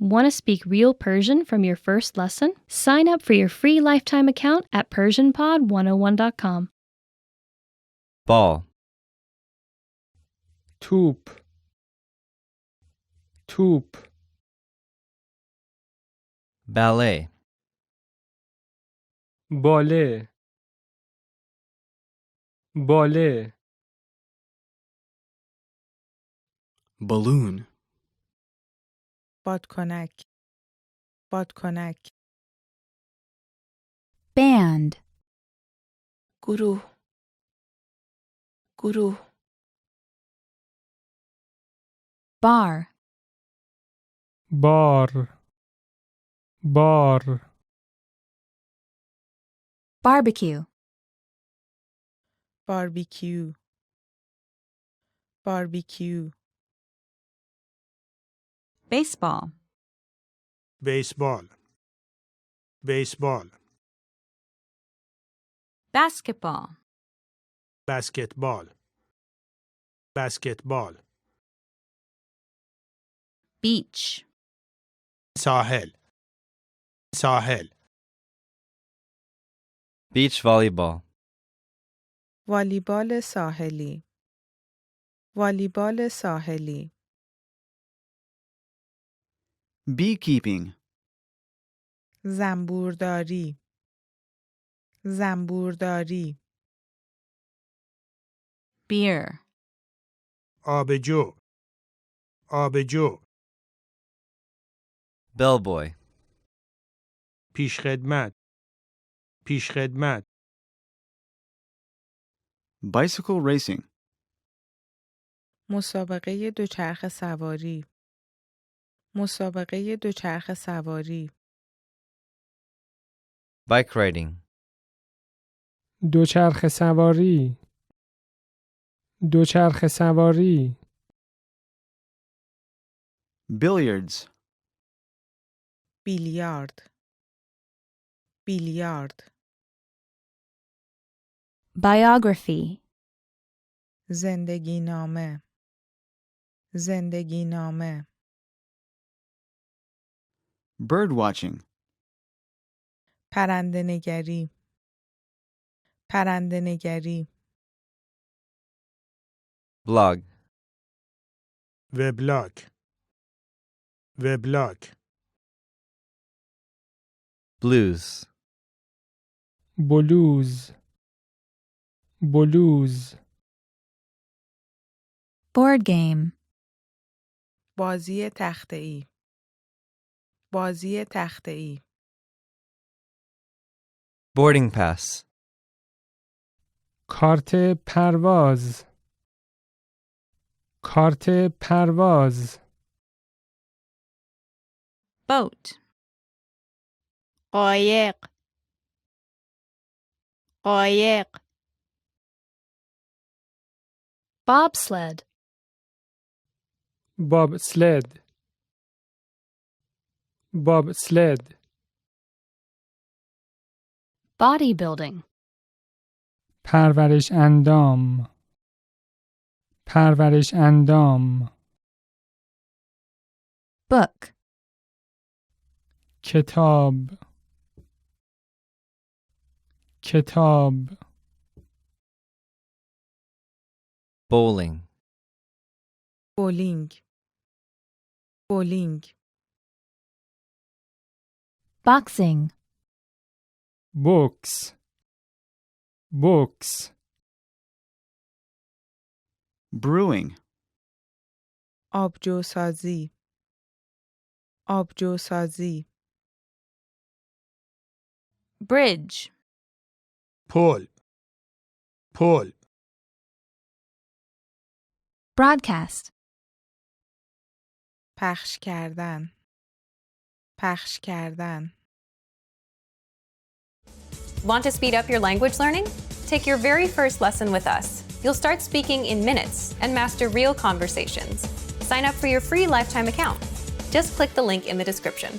Want to speak real Persian from your first lesson? Sign up for your free lifetime account at PersianPod101.com. ball, توپ توپ ballet, باله باله balloon, بادکنک بادکنک band, گروه گروه bar, بار بار barbecue, باربیکیو باربیکیو baseball, بیسبال بیسبال basketball, بسکتبال بسکتبال beach, ساحل ساحل beach volleyball, والیبال ساحلی والیبال ساحلی beekeeping, زنبورداری زنبورداری beer, آبجو آبجو bellboy, پیشخدمت پیشخدمت bicycle racing, مسابقه دوچرخه سواری مسابقه دوچرخه سواری bike riding, دوچرخه سواری دوچرخه سواری billiards, بیلیارد بیلیارد biography, زندگی نامه زندگی نامه bird watching, پرنده نگری پرنده نگری blog, وبلاگ وبلاگ blues, بلوز بلوز board game, بازی تخته‌ای بازی تخته‌ای boarding pass, کارت پرواز کارت پرواز boat, قایق قایق Bobsled. بابسلد بابسلد Bodybuilding. پرورش اندام پرورش اندام book, کتاب کتاب bowling, بولینگ بولینگ boxing, بوکس بوکس brewing, آبجو سازی آبجو سازی bridge, پل پل broadcast, پخش کردن پخش کردن Want to speed up your language learning? Take your very first lesson with us. You'll start speaking in minutes and master real conversations. Sign up for your free lifetime account. Just click the link in the description.